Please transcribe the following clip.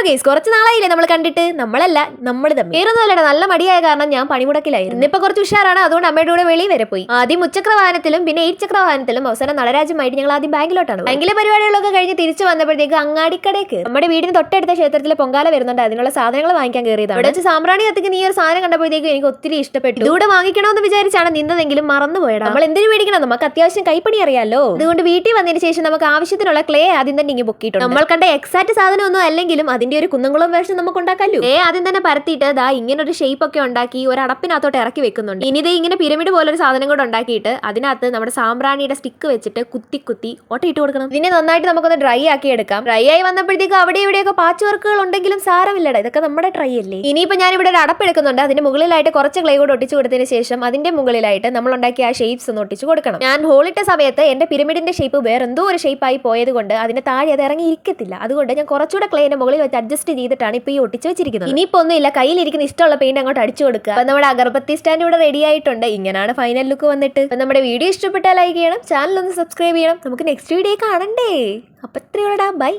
Guys, കുറച്ച് നാളായില്ലേ നമ്മൾ കണ്ടിട്ട്. നമ്മളല്ല, നമ്മൾ തമ്മിൽ വേറൊന്നുമല്ലടാ, നല്ല മടിയായ കാരണം ഞാൻ പണിമുടക്കിലായിരുന്നു. ഇന്നിപ്പോ കുറച്ച് ഉഷാറാണ്, അതുകൊണ്ട് അമ്മയുടെ കൂടെ വെളിയിൽ വരെ പോയി. ആദ്യം മുച്ചക്ര വാഹനത്തിലും പിന്നെ 8 ചക്ര വാഹനത്തിലും അവസാനം നടരാജ്യമായിട്ട് ഞങ്ങൾ ആദ്യം ബാങ്കിലോട്ടാണ്. ബാങ്കിലെ പരിപാടികളൊക്കെ കഴിഞ്ഞ് തിരിച്ചു വന്നപ്പോഴത്തേക്ക് അങ്ങാടിക്കടയ്ക്ക് നമ്മുടെ വീടിന് തൊട്ടടുത്ത ക്ഷേത്രത്തിലെ പൊങ്കാല വരുന്നുണ്ട്. അതിനുള്ള സാധനങ്ങൾ വാങ്ങിക്കാൻ കയറിയതാണ്. അവിടെ വെച്ച് സാമ്പ്രാണി കത്തിക്ക് നീ ഒരു സാധനം കണ്ടപ്പോഴത്തേക്കും എനിക്ക് ഒത്തിരി ഇഷ്ടപ്പെട്ടു. ഇതുകൂടെ വാങ്ങിക്കണമെന്ന് വിചാരിച്ചാണ് നിന്നതെങ്കിലും മറന്നുപോയടാ. നമ്മൾ എന്തിനു മേടിക്കണം, നമുക്ക് അത്യാവശ്യം കൈപ്പണി അറിയാലോ. അതുകൊണ്ട് വീട്ടിൽ വന്നതിന് ശേഷം നമുക്ക് ആവശ്യത്തിനുള്ള ക്ലേ ആദ്യം തന്നെ ഇങ്ങനെ പൊക്കിയിട്ടുണ്ട്. നമ്മൾ കണ്ട എക്സാക്ട് സാധനം ഒന്നും അല്ലെങ്കിലും അതിന്റെ ഒരു കുന്നംകുളം വേഷം നമുക്ക് ഉണ്ടാക്കാലോ. ആദ്യം തന്നെ പരത്തിയിട്ട് ദാ ഇങ്ങനെ ഒരു ഷേപ്പ് ഒക്കെ ഉണ്ടാക്കി ഒരു അടപ്പിനകത്തോട്ട് ഇറക്കി വെക്കുന്നുണ്ട്. ഇനി ഇതേ ഇങ്ങനെ പിരമിഡ് പോലെ ഒരു സാധനം കൂടെ ഉണ്ടാക്കിയിട്ട് അതിനകത്ത് നമ്മുടെ സാമ്പ്രാണിയുടെ സ്റ്റിക്ക് വെച്ചിട്ട് കുത്തി കുത്തി ഒട്ടയിട്ട് കൊടുക്കണം. ഇതിനെ നന്നായിട്ട് നമുക്കൊന്ന് ഡ്രൈ ആക്കി എടുക്കാം. ഡ്രൈ ആയി വന്നപ്പോഴത്തേക്ക് അവിടെ ഇവിടെയൊക്കെ പാച്ച് വർക്കുകൾ ഉണ്ടെങ്കിലും സാരമില്ലടാ, ഇതൊക്കെ നമ്മുടെ ട്രൈ അല്ലേ. ഇനിയിപ്പോൾ ഞാൻ ഇവിടെ ഒരു അടപ്പ് എടുക്കുന്നുണ്ട്. അതിന്റെ മുകളിലായിട്ട് കുറച്ച് ക്ലേ കൂടെ ഒട്ടിച്ചു കൊടുത്തതിന് ശേഷം അതിന്റെ മുകളിലായിട്ട് നമ്മൾ ഉണ്ടാക്കിയ ആ ഷേപ്സ് ഒന്ന് ഒട്ടിച്ചു കൊടുക്കണം. ഞാൻ ഹോളിട്ട സമയത്ത് എന്റെ പിരമിഡിന്റെ ഷേപ്പ് വേറെ എന്തോ ഒരു ഷേപ്പായി പോയത് കൊണ്ട് അതിന്റെ താഴെ അത് ഇറങ്ങി ഇരിക്കത്തില്ല. അതുകൊണ്ട് ഞാൻ കുറച്ചുകൂടെ ക്ലേന്റെ മുകളിൽ വെച്ച് അഡ്ജസ്റ്റ് ചെയ്തിട്ടാണ് ഇപ്പോൾ ഈ ഒട്ടിച്ച് വെച്ചിരിക്കുന്നത്. ഇനിയിപ്പോൾ ഒന്നുമില്ല, കയ്യിലിരിക്കുന്ന ഇഷ്ടമുള്ള പെയിന്റ് അങ്ങോട്ട് അടിച്ചു കൊടുക്കുക. അപ്പം നമ്മുടെ അഗർബത്തി സ്റ്റാൻഡ് ഇവിടെ റെഡി ആയിട്ടുണ്ട്. ഇങ്ങനെയാണ് ഫൈനൽ ലുക്ക് വന്നിട്ട്. അപ്പം നമ്മുടെ വീഡിയോ ഇഷ്ടപ്പെട്ടാൽ ലൈക്ക് ചെയ്യണം, ചാനൽ ഒന്ന് സബ്സ്ക്രൈബ് ചെയ്യണം. നമുക്ക് നെക്സ്റ്റ് വീഡിയോ കാണണ്ടേ. അപ്പം ഇത്രയുള്ളടാ, ബൈ.